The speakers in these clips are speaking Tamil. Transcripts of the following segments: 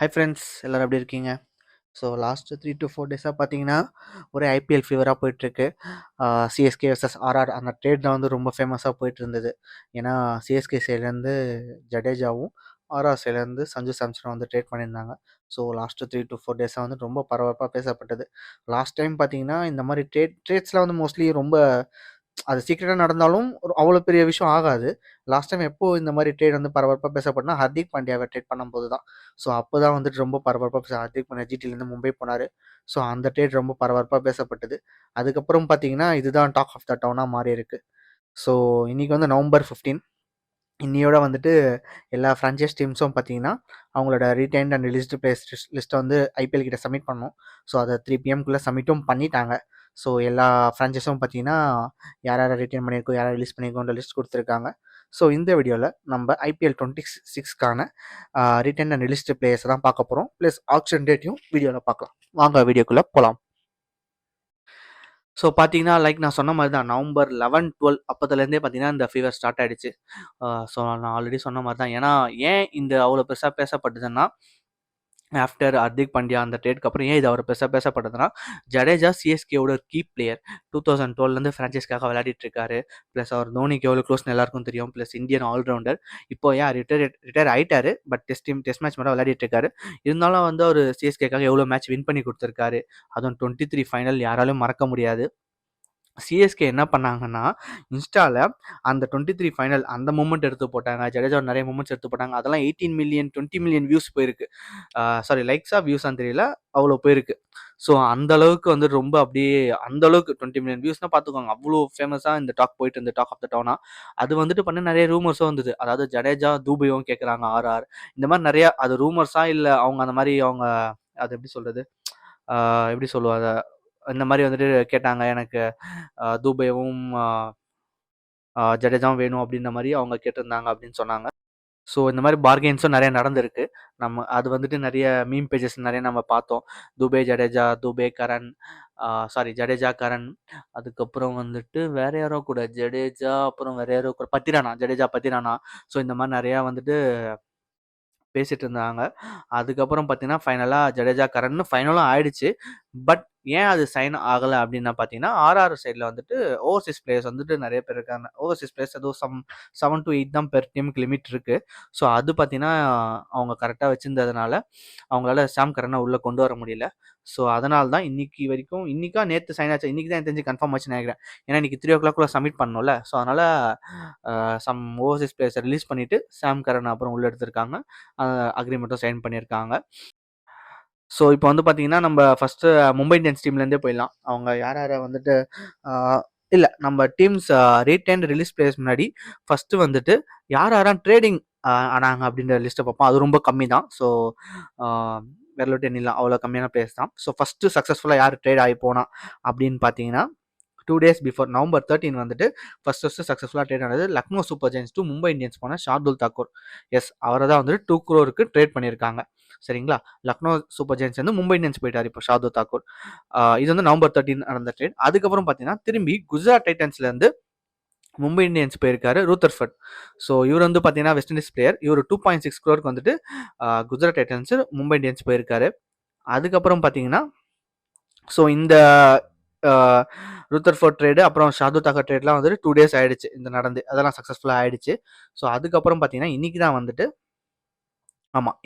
ஹாய் ஃப்ரெண்ட்ஸ் எல்லோரும் எப்படி இருக்கீங்க? ஸோ லாஸ்ட்டு 3 to 4 டேஸாக பார்த்தீங்கன்னா ஒரே ஐபிஎல் ஃபீவராக போயிட்டுருக்கு. சிஎஸ்கே வர்சஸ் ஆர்ஆர் அந்த ட்ரேட் தான் வந்து ரொம்ப ஃபேமஸாக போயிட்டு இருந்தது. ஏன்னா சிஎஸ்கே சைட்லேருந்து ஜடேஜாவும் ஆர்ஆர் சைட்லேருந்து சஞ்சு சாம்சனும் வந்து ட்ரேட் பண்ணியிருந்தாங்க. ஸோ லாஸ்ட்டு 3 to 4 டேஸாக வந்து ரொம்ப பரபரப்பாக பேசப்பட்டது. லாஸ்ட் டைம் பார்த்தீங்கன்னா இந்த மாதிரி ட்ரேட்ஸ்லாம் வந்து மோஸ்ட்லி ரொம்ப அது சீக்கிரட்டா நடந்தாலும் அவ்வளோ பெரிய விஷயம் ஆகாது. லாஸ்ட் டைம் எப்போ இந்த மாரி ட்ரேட் வந்து பரபரப்பா பேசப்பட்டனா, ஹர்திக் பாண்டியாவ ட்ரேட் பண்ணும்போது தான். ஸோ அப்பதான் வந்துட்டு ரொம்ப பரபரப்பா ஹர்திக் பாண்டியா ஜிடிலேருந்து மும்பை போனாரு. ஸோ அந்த ட்ரேட் ரொம்ப பரபரப்பா பேசப்பட்டது. அதுக்கப்புறம் பார்த்தீங்கன்னா, இதுதான் டாக் ஆஃப் த டவுனா மாறியிருக்கு. ஸோ இன்னைக்கு வந்து நவம்பர் 15 இன்னியோட வந்துட்டு எல்லா ஃப்ரான்ச்சைஸ் டீம்ஸும் பார்த்தீங்கன்னா, அவங்களோட ரிட்டெயின்ட் அண்ட் ரிலீஸ்டு பிளேயர்ஸ் லிஸ்ட்ட வந்து ஐபிஎல் கிட்ட சப்மிட் பண்ணணும். ஸோ அத 3 பிஎம்க்குள்ள சப்மிட்டும் பண்ணிட்டாங்க. ஸோ எல்லா ஃப்ரான்ச்சைஸும் பார்த்தீங்கன்னா, யார் யார ரிட்டெயின் பண்ணியிருக்கோம், யார் யார ரிலீஸ் பண்ணியிருக்கோன்ற லிஸ்ட் குடுத்துருக்காங்க. ஸோ இந்த வீடியோல நம்ம ஐபிஎல் 26க்கான ரிட்டெயின்ட் அண்ட் ரிலீஸ்டு பிளேயர்ஸ தான் பார்க்க போறோம். பிளஸ் ஆக்ஷன் டேட்டையும் வீடியோல பார்க்கலாம். வாங்க வீடியோக்குள்ள போலாம். ஸோ பார்த்தீங்கன்னா, லைக் நான் சொன்ன மாரி தான் நவம்பர் 11, 12 அப்பத்துலேருந்தே பார்த்தீங்கன்னா, இந்த ஃபீவர் ஸ்டார்ட் ஆயிடுச்சு. ஸோ நான் ஆல்ரெடி சொன்ன மாரி தான். ஏன்னா, ஏன் இந்த அவ்வளோ பெருசா பேசப்பட்டதுன்னா, ஆஃப்டர் ஹர்திக் பாண்டியா அந்த ட்ரேட்க்கு அப்புறம் ஏன் இது அவ்வளோ பெருசா பேசப்பட்டதுன்னா, ஜடேஜா சிஎஸ்கேவோட கீ பிளேயர். 2012லேருந்து ஃப்ரான்ச்சைஸ்க்காக விளையாடிட்டு இருக்காரு. ப்ளஸ் அவர் தோனிக்கு எவ்வளோ க்ளோஸ்னு எல்லாருக்கும் தெரியும். Plus Indian allrounder. இப்போ ரிட்டயர் ஆயிட்டாரு. பட் டெஸ்ட் மேட்ச் மட்டும் விளையாடிட்டு இருக்காரு. இருந்தாலும் வந்து அவர் சிஎஸ்கேக்காக எவ்வளோ மேட்ச் வின் பண்ணி குடுத்துருக்காரு. அதுவும் 23 ஃபைனல் யாராலும் மறக்க முடியாது. சிஎஸ்கே என்ன பண்ணாங்கன்னா, இன்ஸ்டால அந்த 23 ஃபைனல் அந்த மூமெண்ட் எடுத்து போட்டாங்க. ஜடேஜா நிறைய மூமெண்ட்ஸ் எடுத்து போட்டாங்க. அதெல்லாம் 18 மில்லியன், 20 மில்லியன் வியூஸ் போயிருக்கு. சாரி லைக்ஸா வியூஸான்னு தெரியல. அவ்வளோ போயிருக்கு. ஸோ அந்த அளவுக்கு வந்து ரொம்ப அப்படியே அந்த அளவுக்கு 20 மில்லியன் வியூஸ்னா பார்த்துக்கோங்க. அவ்வளோ ஃபேமஸா இந்த டாக் போயிட்டு இருந்தது. டாக் ஆஃப் த டவுனா. அது வந்துட்டு பண்ண நிறைய ரூமர்ஸும் வந்தது. அதாவது ஜடேஜா, தூபையும் கேட்குறாங்க ஆர்ஆர். இந்த மாதிரி நிறைய அது ரூமர்ஸா இல்ல அவங்க அந்த மாதிரி அவங்க அது எப்படி சொல்றது? எப்படி சொல்லுவாங்க? இந்த மாதிரி வந்துட்டு கேட்டாங்க எனக்கு தூபையும் ஜடேஜாவும் வேணும் அப்படின்ற மாதிரி அவங்க கேட்டிருந்தாங்க அப்படின்னு சொன்னாங்க. ஸோ இந்த மாதிரி பார்கெயின்ஸும் நிறைய நடந்திருக்கு. நம்ம அது வந்துட்டு நிறைய மீம் பேஜஸ் நிறைய நம்ம பார்த்தோம். துபே ஜடேஜா, துபே கரண், சாரி ஜடேஜா கரண், அதுக்கப்புறம் வந்துட்டு வேற யாரோ கூட ஜடேஜா, அப்புறம் வேற யாரோ கூட பத்திரானா, ஜடேஜா பத்திரானா. ஸோ இந்த மாதிரி நிறையா வந்துட்டு பேசிட்டு இருந்தாங்க. அதுக்கப்புறம் பார்த்தீங்கன்னா, ஃபைனலா ஜடேஜா கரண்னு ஃபைனலும் ஆயிடுச்சு. பட் ஏன் அது சைன் ஆகல அப்டின்னா பார்த்தீங்கன்னா, ஆர்ஆர் சைட்ல வந்துட்டு ஓவர்சீஸ் பிளேயர்ஸ் வந்துட்டு நெறைய பேர் இருக்காங்க. ஓவர்சீஸ் பிளேயர்ஸ் ஏதோ 7 to 8 தான் பெர் டீமுக்கு லிமிட் இருக்கு. ஸோ அது பார்த்தீங்கன்னா, அவங்க கரெக்ட்டா வச்சிருந்ததுனால, அவங்களால சாம் கரன உள்ள கொண்டு வர முடியல. ஸோ அதனால தான் இன்னைக்கு வரைக்கும் இன்னைக்கா நேத்து சைன் ஆச்சு. இன்னைக்கு தான் எனக்கு தெரிஞ்சு கன்ஃபார்ம் ஆச்சுன்னு நெனைக்கிறேன். ஏன்னா இன்னைக்கு 3:00 சப்மிட் பண்ணணும்ல. ஸோ அதனால சம் ஓவர்சீஸ் பிளேயர்ஸ ரிலீஸ் பண்ணிட்டு, சாம் கரன அப்புறம் உள்ள எடுத்திருக்காங்க. அக்ரீமெண்ட்டும் சைன் பண்ணியிருக்காங்க. ஸோ இப்போ வந்து பார்த்தீங்கன்னா, நம்ம ஃபர்ஸ்ட்டு மும்பை இந்தியன்ஸ் டீம்லேருந்தே போயிடலாம். அவங்க யார் யார வந்துட்டு ஆ இல்ல நம்ம டீம்ஸ் ரீடெயின்ட் ரிலீஸ் பிளேயர்ஸ் முன்னாடி ஃபர்ஸ்ட்டு வந்துட்டு யார் யாரெல்லாம் ட்ரேடிங் ஆனாங்க அப்படின்ற லிஸ்ட்ட பார்ப்போம். அது ரொம்ப கம்மி தான். ஸோ ஆ விரல் விட்டு எண்ணிடலாம். அவ்வளோ கம்மியான பிளேயர்ஸ் தான். ஸோ ஃபர்ஸ்ட்டு சக்ஸஸ்ஃபுல்லா யார் ட்ரேட் ஆகி போனா அப்படின்னு பார்த்தீங்கன்னா, 2 டேஸ் பிஃபோர் நவம்பர் 13 வந்துட்டு ஃபர்ஸ்ட் சக்ஸஸ்ஃபுல்லா ட்ரேட் ஆனது Lucknow super giants to Mumbai Indians போன ஷார்துல் தாக்கூர். எஸ் அவர தான் வந்துட்டு 2 crore ட்ரேட் பண்ணியிருக்காங்க. சரிங்களா? லக்னோ சூப்பர் ஜெயின்ஸ் வந்து மும்பை இந்தியன்ஸ் போயிட்டாரு இப்போ ஷார்துல் தாக்கூர். இது வந்து நவம்பர் 13 நடந்த ட்ரேட். அதுக்கப்புறம் பார்த்தீங்கன்னா, திரும்பி குஜராத் டைட்டன்ஸ்லேருந்து மும்பை இந்தியன்ஸ் போயிருக்காரு ரூதர்ஃபர்ட். ஸோ இவர் வந்து பார்த்தீங்கன்னா, வெஸ்ட் இண்டீஸ் பிளேயர். இவர் 2.6 crore வந்துட்டு குஜராத் டைட்டன்ஸ் மும்பை இந்தியன்ஸ் போயிருக்காரு. அதுக்கப்புறம் பார்த்தீங்கன்னா, ஸோ இந்த ரூதர்ஃபோர்ட் ட்ரேடு அப்புறம் ஷார்துல் தாக்கூர் ட்ரேட்லாம் வந்துட்டு 2 டேஸ் ஆயிடுச்சு இந்த நடந்து. அதெல்லாம் சக்ஸஸ்ஃபுல்லாக ஆயிடுச்சு. ஸோ அதுக்கப்புறம் பார்த்தீங்கன்னா, இன்னைக்கு தான் வந்துட்டு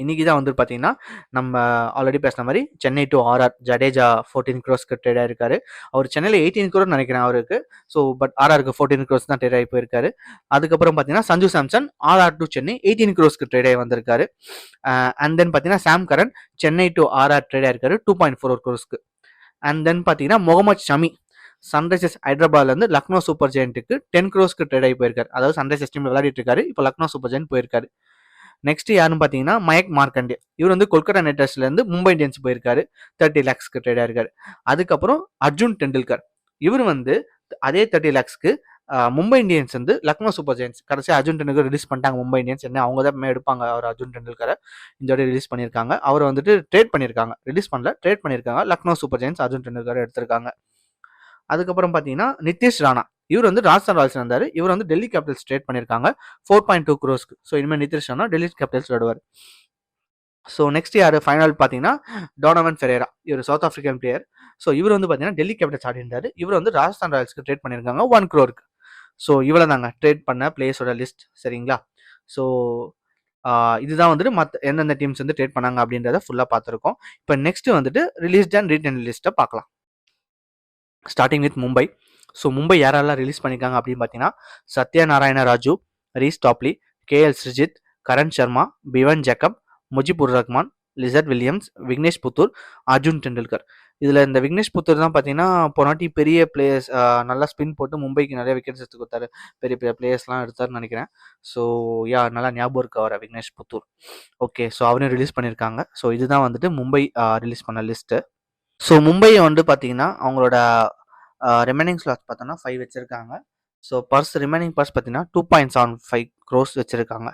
இன்னைக்கு தான் வந்து பார்த்தீங்கன்னா, நம்ம ஆல்ரெடி பேசின மாரி Chennai to RR Jadeja 14 crore trade ஆயிருக்காரு. அவர் சென்னையில 18 crore நினைக்கிறேன் அவருக்கு. ஸோ பட் ஆர்ஆருக்கு 14 crore தான் ட்ரேட் ஆகி போயிருக்காரு. அதுக்கப்புறம் பார்த்தீங்கன்னா, Sanju Samson RR to Chennai 18 crore trade ஆகி வந்திருக்காரு. அண்ட் தென் பார்த்தீங்கன்னா, Sam Curran Chennai to RR trade ஆயிருக்காரு 2.4 crore. அண்ட் தென் பார்த்தீங்கன்னா, முகமது ஷமி சன்ரைசர்ஸ் ஹைதராபாத்லேருந்து லக்னோ சூப்பர் ஜெயண்ட்டுக்கு 10 crore ட்ரேட் ஆகி போயிருக்காரு. அதாவது சன்ரைசர்ஸ் டீம் விளையாடிட்டு இருக்காரு. இப்போ லக்னோ சூப்பர் ஜெயண்ட் போயிருக்காரு. நெக்ஸ்ட் யாருன்னு பார்த்தீங்கன்னா, மயக் மார்க்கண்டே. இவர் வந்து கொல்கத்தா நைட் ரைடர்ஸ்லேருந்து மும்பை இந்தியன்ஸ் போயிருக்காரு. 30 lakhs ட்ரேட் ஆயிருக்காரு. அதுக்கப்புறம் அர்ஜுன் டெண்டுல்கர். இவர் வந்து அதே 30 lakhsக்கு மும்பை இந்தியன்ஸ் வந்து லக்னோ சூப்பர் ஜெயின்ஸ் கடைசியாக அர்ஜுன் டெண்டுல்கர் ரிலீஸ் பண்ணிட்டாங்க மும்பை இந்தியன்ஸ். என்ன அவங்க தான் எடுப்பாங்க அவர் அர்ஜுன் டெண்டுல்கரை. இந்த வாட்டி ரிலீஸ் பண்ணியிருக்காங்க. அவரை வந்துட்டு ட்ரேட் பண்ணியிருக்காங்க. ரிலீஸ் பண்ணல, ட்ரேட் பண்ணியிருக்காங்க. லக்னோ சூப்பர் ஜெயின்ஸ் அர்ஜுன் டெண்டுல்கரை எடுத்திருக்காங்க. அதுக்கப்புறம் பார்த்தீங்கன்னா, நிதிஷ் ராணா. இவர் வந்து ராஜஸ்தான் ராயல்ஸ் இருந்தாரு. இவர் வந்து டெல்லி கேபிட்டல்ஸ் ட்ரேட் பண்ணியிருக்காங்க 4.2 crore. ஸோ இனிமேல் நிதிஷ் ராணா டெல்லி கேபிட்டல்ஸ் விளையாடுவார். ஸோ நெக்ஸ்ட் யார் ஃபைனல் பார்த்தீங்கன்னா டோனவன் ஃபெரேரா. இவர் சவுத் ஆஃப்ரிக்கன் பிளேயர். ஸோ இவர் வந்து பார்த்தீங்கன்னா டெல்லி கேபிட்டல்ஸ் ஆடி இருந்தார். இவர் வந்து ராஜஸ்தான் ராயல்ஸ்க்கு ட்ரேட் பண்ணியிருக்காங்க 1 crore. ஸோ இவ்வளோ தாங்க ட்ரேட் பண்ண பிளேயர்ஸோட லிஸ்ட். சரிங்களா? ஸோ இதுதான் வந்துட்டு மற்ற எந்தெந்த டீம்ஸ் வந்து ட்ரேட் பண்ணாங்க அப்படின்றத ஃபுல்லாக பார்த்துருக்கோம். இப்போ நெக்ஸ்ட் வந்துட்டு ரிலீஸ்ட் அண்ட் ரீட்டன் லிஸ்ட்டை பார்க்கலாம். Starting with Mumbai. So Mumbai யாரெல்லாம் ரிலீஸ் பண்ணியிருக்காங்க அப்படின்னு பார்த்தீங்கன்னா Satyanarayana Raju, Reece Topley, KL Srijith, Karan Sharma, Bevon Jacobs, Mujibur Rahman, Lizaad Williams, Vignesh Puthur, Arjun Tendulkar. இதில் இந்த விக்னேஷ் புத்தூர் தான் பார்த்தீங்கன்னா போனாட்டி பெரிய பிளேயர்ஸ் நல்லா ஸ்பின் போட்டு மும்பைக்கு நிறைய விக்கெட்ஸ் எடுத்து கொடுத்தாரு. பெரிய பெரிய பிளேயர்ஸ்லாம் எடுத்தாருன்னு நினைக்கிறேன். ஸோ நல்லா ஞாபகம் இருக்கு அவரை விக்னேஷ் புத்தூர். ஓகே, ஸோ அவரையும் ரிலீஸ் பண்ணியிருக்காங்க. ஸோ இதுதான் வந்துட்டு மும்பை ரிலீஸ் பண்ண லிஸ்ட்டு. ஸோ மும்பை வந்து பார்த்தீங்கன்னா அவங்களோட ரிமைனிங் ஸ்லாட்ஸ் பார்த்தோன்னா 5 வச்சுருக்காங்க. ஸோ ரிமைனிங் பர்ஸ் பார்த்தீங்கன்னா 2.75 crores வச்சுருக்காங்க.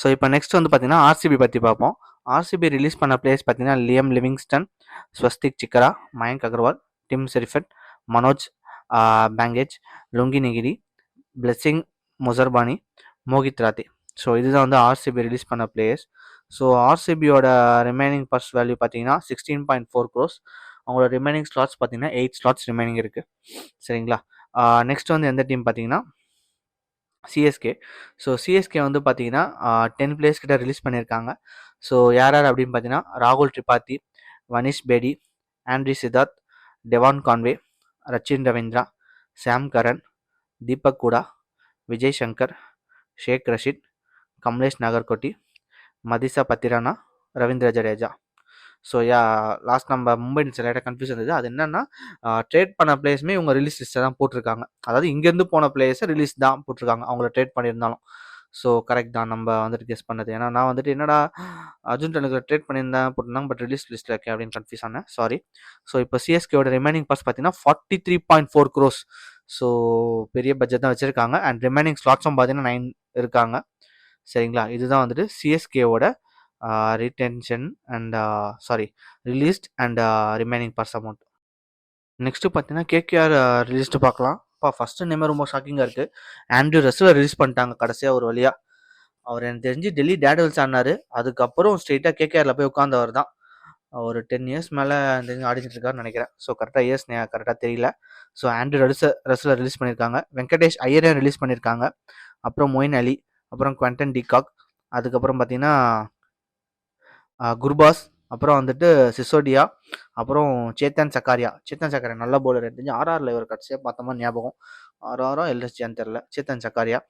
ஸோ இப்போ நெக்ஸ்ட் வந்து பார்த்தீங்கன்னா ஆர்சிபி பற்றி பார்ப்போம். ஆர்சிபி ரிலீஸ் பண்ண பிளேயர்ஸ் பார்த்தீங்கன்னா Liam Livingstone, Swastik Chikara, Mayank Agarwal, Tim Seifert, Manoj Bhandage, Lungi நெகிரி, Blessing Muzarabani, Mohit Rathee. So இதுதான் வந்து ஆர்சிபி ரிலீஸ் பண்ண பிளேயர்ஸ். ஸோ ஆர்சிபியோட ரிமைனிங் பர்ஸ் வேல்யூ பார்த்தீங்கன்னா 16.4 crores. அவங்களோட ரிமைனிங் ஸ்லாட்ஸ் பார்த்தீங்கன்னா 8 ஸ்லாட்ஸ் ரிமைனிங் இருக்குது. சரிங்களா? நெக்ஸ்ட் வந்து எந்த டீம் பார்த்தீங்கன்னா சிஎஸ்கே. ஸோ சிஎஸ்கே வந்து பார்த்தீங்கன்னா 10 பிளேயர்ஸ் கிட்ட ரிலீஸ் பண்ணியிருக்காங்க. ஸோ யார் யார் அப்படின்னு பார்த்தீங்கன்னா ராகுல் Tripathi, Vansh Bedi, Andre Siddharth, Devon Conway, Rachin Ravindra, Sam Curran, Deepak Hooda, Vijay Shankar, Shaik Rasheed, Kamlesh Nagarkoti, Matheesha Pathirana, Ravindra Jadeja. So last நம்ம மும்பை இந்தியன்ஸ் லைட்டாக கன்ஃபியூஸ் இருந்தது. அது என்னன்னா ட்ரேட் பண்ண பிளேயர்ஸுமே இவங்க ரிலீஸ் லிஸ்ட்டை தான் போட்டிருக்காங்க. அதாவது இங்கேருந்து போன பிளேயர்ஸை ரிலீஸ் தான் போட்டிருக்காங்க அவங்கள ட்ரேட் பண்ணியிருந்தாலும். ஸோ கரெக்ட் தான் நம்ம வந்துட்டு கெஸ் பண்ணது. ஏன்னா நான் வந்துட்டு என்னடா அர்ஜுன் டெண்டுல்கர் ட்ரேட் பண்ணியிருந்தேன் போட்டிருந்தாங்க, பட் ரிலீஸ் லிஸ்ட்டில் இருக்கேன் அப்படின்னு கன்ஃபியூஸ் ஆனேன், சாரி. ஸோ இப்போ சிஎஸ்கேவோட ரிமைனிங் பாஸ் பார்த்தீங்கன்னா 43.4 crores. ஸோ பெரிய பட்ஜெட் தான் வச்சுருக்காங்க. அண்ட் ரிமைனிங் ஸ்லாட்ஸும் பார்த்தீங்கன்னா 9 இருக்காங்க. சரிங்களா? இதுதான் வந்துட்டு சிஎஸ்கேவோட retention and released and remaining purse amount. Next பார்த்தீங்கன்னா கேகேஆர் ரிலீஸ்ட்டு பார்க்கலாம். ஃபஸ்ட்டு நேமே ரொம்ப ஷாக்கிங்காக இருக்குது. ஆண்ட்ரூ ரஸ்ஸலை ரிலீஸ் பண்ணிட்டாங்க கடைசியாக ஒரு வழியாக. அவர் எனக்கு தெரிஞ்சு டெல்லி டேர்டெவில்ஸ் ஆடினார். அதுக்கப்புறம் ஸ்ட்ரெயிட்டாக கேகேஆரில் போய் உட்காந்தவர் தான். ஒரு 10 இயர்ஸ் மேலே ஆடிச்சிட்டு இருக்காருன்னு நினைக்கிறேன். ஸோ கரெக்டாக இயர்ஸ் கரெக்டாக தெரியல. ஸோ ஆண்ட்ரூ ரஸ்ஸலை ரிலீஸ் பண்ணியிருக்காங்க. வெங்கடேஷ் ஐயரையும் ரிலீஸ் பண்ணியிருக்காங்க. அப்புறம் மொயின் அலி, அப்புறம் குவென்டன் டிகாக், அதுக்கப்புறம் பார்த்தீங்கன்னா குர்பாஸ், அப்புறம் வந்துட்டு சிசோடியா, அப்புறம் சேத்தன் சக்காரியா நல்ல பவுலர். எனக்கு தெரிஞ்சு ஆர்ஆரில் இவர் கடைசியாக பார்த்த மாதிரி ஞாபகம். ஆர்ஆரோ எல்எஸ்ஜியான்னு தெரில. சேத்தன் சக்காரியா,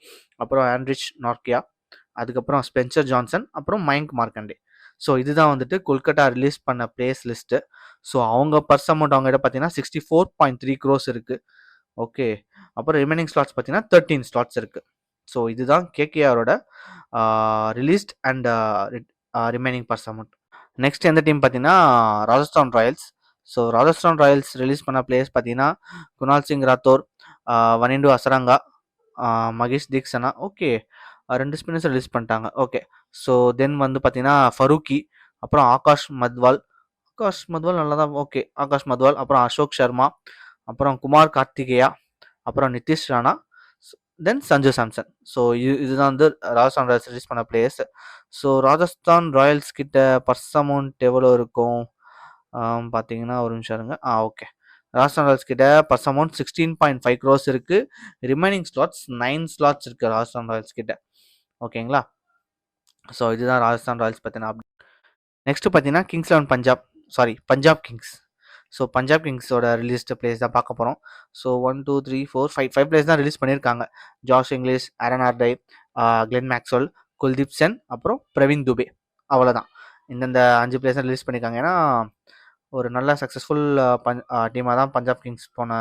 அப்புறம் ஆண்ட்ரிச் நார்கியா, அதுக்கப்புறம் ஸ்பென்சர் ஜான்சன், அப்புறம் மயங்க் மார்க்கண்டே. ஸோ இதுதான் வந்துட்டு கொல்கட்டா ரிலீஸ் பண்ண பிளேயர்ஸ் லிஸ்ட்டு. ஸோ அவங்க பர்ஸ் அமௌண்ட் அவங்ககிட்ட பார்த்தீங்கன்னா 64.3 crores இருக்குது. ஓகே, அப்புறம் ரிமைனிங் ஸ்லாட்ஸ் பார்த்தீங்கன்னா 13 ஸ்லாட்ஸ் இருக்குது. ஸோ இதுதான் கேகேஆரோட released and remaining purse amount. Next எந்த டீம் பார்த்தீங்கன்னா Rajasthan Royals. So Rajasthan Royals release பண்ண பிளேயர்ஸ் பார்த்தீங்கன்னா Kunal Singh Rathore, Wanindu Hasaranga, Maheesh Theekshana. Okay, 2 spinners release பண்ணிட்டாங்க. ஓகே, ஸோ தென் வந்து பார்த்தீங்கன்னா ஃபரூக்கி, அப்புறம் ஆகாஷ் மத்வால் நல்லா தான். ஓகே, ஆகாஷ் மத்வால், அப்புறம் அசோக் சர்மா, அப்புறம் குமார் கார்த்திகேயா, அப்புறம் நிதிஷ் ராணா, தென் சஞ்சு சாம்சன். ஸோ இதுதான் வந்து ராஜஸ்தான் ராயல்ஸ் ரிலீஸ் பண்ண பிளேயர்ஸ். ஸோ ராஜஸ்தான் ராயல்ஸ் கிட்ட பர்ஸ் அமௌண்ட் எவ்வளோ இருக்கும் பார்த்தீங்கன்னா ஒரு நிமிஷம் இருங்க. ஓகே, ராஜஸ்தான் ராயல்ஸ் கிட்ட பர்ஸ் அமௌண்ட் 16.5 crores இருக்குது. ரிமைனிங் ஸ்லாட்ஸ் 9 ஸ்லாட்ஸ் இருக்குது ராஜஸ்தான் ராயல்ஸ் கிட்ட. ஓகேங்களா? ஸோ இதுதான் ராஜஸ்தான் ராயல்ஸ் பற்றின அப்டேட். நெக்ஸ்ட்டு பார்த்தீங்கன்னா Kings 11 Punjab Kings. So Punjab கிங்ஸோட ரிலீஸ்டு பிளேஸ் தான் பார்க்க போகிறோம். ஸோ 1 2 3 4 5 பிளேஸ் தான் ரிலீஸ் பண்ணியிருக்காங்க. Josh Inglis, Aaron Hardie, Glenn Maxwell, Kuldeep Sen, அப்புறம் பிரவீன் துபே. அவ்வளோதான், இந்தந்த 5 பிளேஸ் தான் ரிலீஸ் பண்ணியிருக்காங்க. ஏன்னா ஒரு நல்ல சக்ஸஸ்ஃபுல் டீமாக தான் பஞ்சாப் கிங்ஸ் போன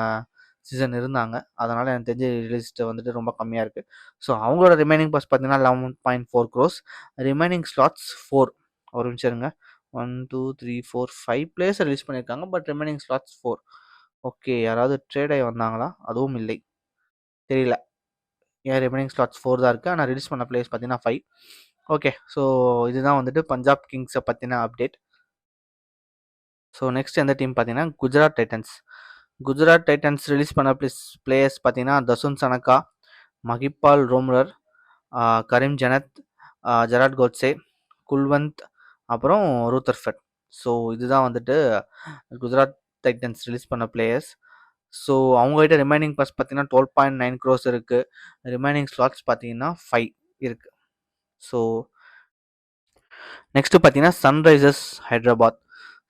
சீசன் இருந்தாங்க. அதனால் எனக்கு தெரிஞ்சு ரிலீஸ்ட்டு வந்துட்டு ரொம்ப கம்மியாக இருக்குது. ஸோ அவங்களோட ரிமைனிங் பர்ஸ் பார்த்தீங்கன்னா 11.4 crores. Remaining slots 4. ஒரு நிமிஷம் இருங்க. 1 2 3 4 5 பிளேயர்ஸ் ரிலீஸ் பண்ணியிருக்காங்க. But remaining slots 4. ஓகே, யாராவது ட்ரேட் ஆகி வந்தாங்களா? அதுவும் இல்லை, தெரியல. ஏன் ரிமைனிங் ஸ்லாட்ஸ் 4 தான் இருக்குது. ஆனால் ரிலீஸ் பண்ண பிளேயர்ஸ் பார்த்தீங்கன்னா 5. ஓகே, ஸோ இதுதான் வந்துட்டு பஞ்சாப் கிங்ஸை பற்றின அப்டேட். ஸோ நெக்ஸ்ட் எந்த டீம் பார்த்தீங்கன்னா குஜராத் டைட்டன்ஸ் ரிலீஸ் பண்ண பிளேயர்ஸ் பார்த்தீங்கன்னா தசுன் சனக்கா, மஹிபால் ரோம்ரர், கரீம் ஜனத், ஜெராட் கோட்ஸே, குல்வந்த், அப்புறம் ரூதர்ஃபர்ட். ஸோ இதுதான் வந்துட்டு குஜராத் டைட்டன்ஸ் ரிலீஸ் பண்ண பிளேயர்ஸ். ஸோ அவங்ககிட்ட ரிமைனிங் பர்ஸ் பார்த்தீங்கன்னா 12.9 க்ரோஸ் இருக்குது. ரிமைனிங் ஸ்லாட்ஸ் பார்த்தீங்கன்னா 5 இருக்குது. ஸோ நெக்ஸ்ட்டு பார்த்தீங்கன்னா சன்ரைசர்ஸ் ஹைதராபாத்.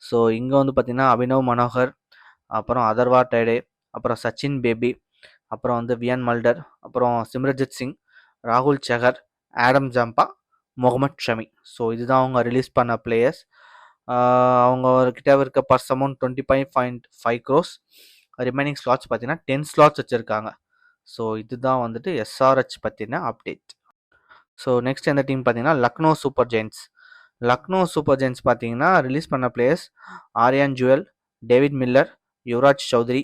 ஸோ இங்கே வந்து பார்த்தீங்கன்னா அபினவ் மனோகர், அப்புறம் அதர்வா டைடே, அப்புறம் சச்சின் பேபி, அப்புறம் வந்து வியான் மல்டர், அப்புறம் சிம்ரஜித் சிங், ராகுல் Chahar, Adam Zampa, Mohammed Shami. So இதுதான் அவங்க ரிலீஸ் பண்ண பிளேயர்ஸ். அவங்க கிட்ட இருக்க purse amount 25.5 crores. Remaining slots பார்த்தீங்கன்னா 10 ஸ்லாட்ஸ் வச்சுருக்காங்க. ஸோ இதுதான் வந்துட்டு எஸ்ஆர்ஹெச் பற்றின அப்டேட். ஸோ நெக்ஸ்ட் எந்த டீம் பார்த்தீங்கன்னா Lucknow super giants. Lucknow super giants பார்த்தீங்கன்னா ரிலீஸ் பண்ண players Aryan Juyal, David Miller, Yuvraj Chaudhary,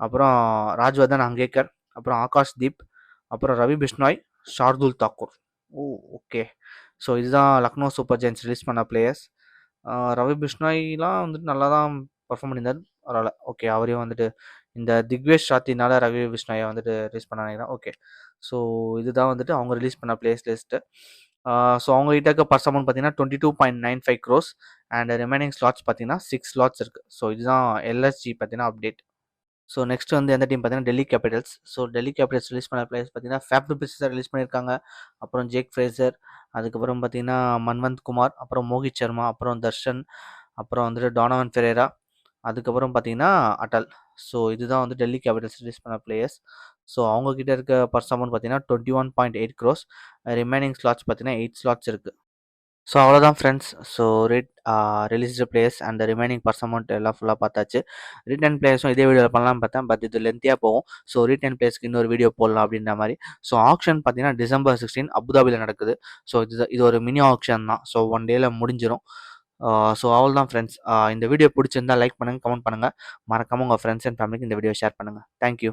அப்புறம் ராஜ்வர்தன் அங்கேக்கர், அப்புறம் ஆகாஷ் தீப், அப்புறம் ரவி பிஷ்னாய், ஷார்துல் தாக்கூர். ஓ ஓகே. ஸோ இதுதான் லக்னோ சூப்பர் ஜெயின்ஸ் ரிலீஸ் பண்ண பிளேயர்ஸ். ரவி பிஷ்னாய்லாம் வந்துட்டு நல்லா தான் பர்ஃபார்ம் பண்ணியிருந்தார். பரவாயில்ல, ஓகே. அவரையும் வந்துட்டு இந்த திக்வேஷ் ராத்தினால ரவி பிஷ்னாயை வந்துட்டு ரிலீஸ் பண்ண நினைக்கிறேன். ஓகே. ஸோ இதுதான் வந்துட்டு அவங்க ரிலீஸ் பண்ண பிளேயர்ஸ் லிஸ்ட்டு. ஸோ அவங்க கிட்ட இருக்க பர்ஸ் அமௌண்ட் பார்த்தீங்கன்னா 22.95 க்ரோஸ் அண்ட் ரிமைனிங் ஸ்லாட்ஸ் பார்த்தீங்கன்னா 6 ஸ்லாட்ஸ் இருக்குது. ஸோ இதுதான் எல்எஸ்ஜி பார்த்தீங்கன்னா அப்டேட். ஸோ நெக்ஸ்ட் வந்து எந்த டீம் பார்த்தீங்கன்னா Delhi Capitals. So Delhi Capitals release பண்ண பிளேயர்ஸ் பார்த்தீங்கன்னா ஃபேப் டுபிள்ஸை ரிலீஸ் பண்ணியிருக்காங்க. அப்புறம் ஜேக் ஃப்ரேசர், அதுக்கப்புறம் பார்த்தீங்கன்னா மன்வந்த் குமார், அப்புறம் மோகித் சர்மா, அப்புறம் தர்ஷன், அப்புறம் வந்துட்டு டானவன் ஃபெரேரா, அதுக்கப்புறம் பார்த்தீங்கன்னா அட்டல். ஸோ இதுதான் வந்து டெல்லி கேபிட்டல்ஸ் ரிலீஸ் பண்ண பிளேயர்ஸ். ஸோ அவங்கக்கிட்ட இருக்க பர்ஸ் அமௌண்ட் பார்த்தீங்கன்னா 21.8 க்ரோஸ். ரிமைனிங் ஸ்லாட்ஸ் பார்த்தீங்கன்னா 8 ஸ்லாட்ஸ் இருக்குது. ஸோ அவ்வளோதான் friends. So released players and remaining purse amount எல்லாம் ஃபுல்லாக பார்த்தாச்சு. ரிட்டன் பிளேயர்ஸும் இதே வீடியோவில் பண்ணலாம்னு பார்த்தேன், பட் இது லென்த்தியாக போகும். ஸோ ரிட்டன் பிளேயர்ஸ்க்கு இன்னொரு வீடியோ போடலாம் அப்படின்ற மாதிரி. ஸோ ஆக்ஷன் பார்த்தீங்கன்னா December 16 அபுதாபியில் நடக்குது. ஸோ இது ஒரு மினி ஆக்ஷன் தான். ஸோ 1 டேயில் முடிஞ்சிடும். ஸோ அவ்வளோதான் ஃப்ரெண்ட்ஸ். இந்த வீடியோ பிடிச்சிருந்தா லைக் பண்ணுங்கள், கமெண்ட் பண்ணுங்கள். மறக்காமல் உங்கள் ஃப்ரெண்ட்ஸ் அண்ட் ஃபேமிலிக்கு இந்த வீடியோ ஷேர் பண்ணுங்கள். தேங்க்யூ.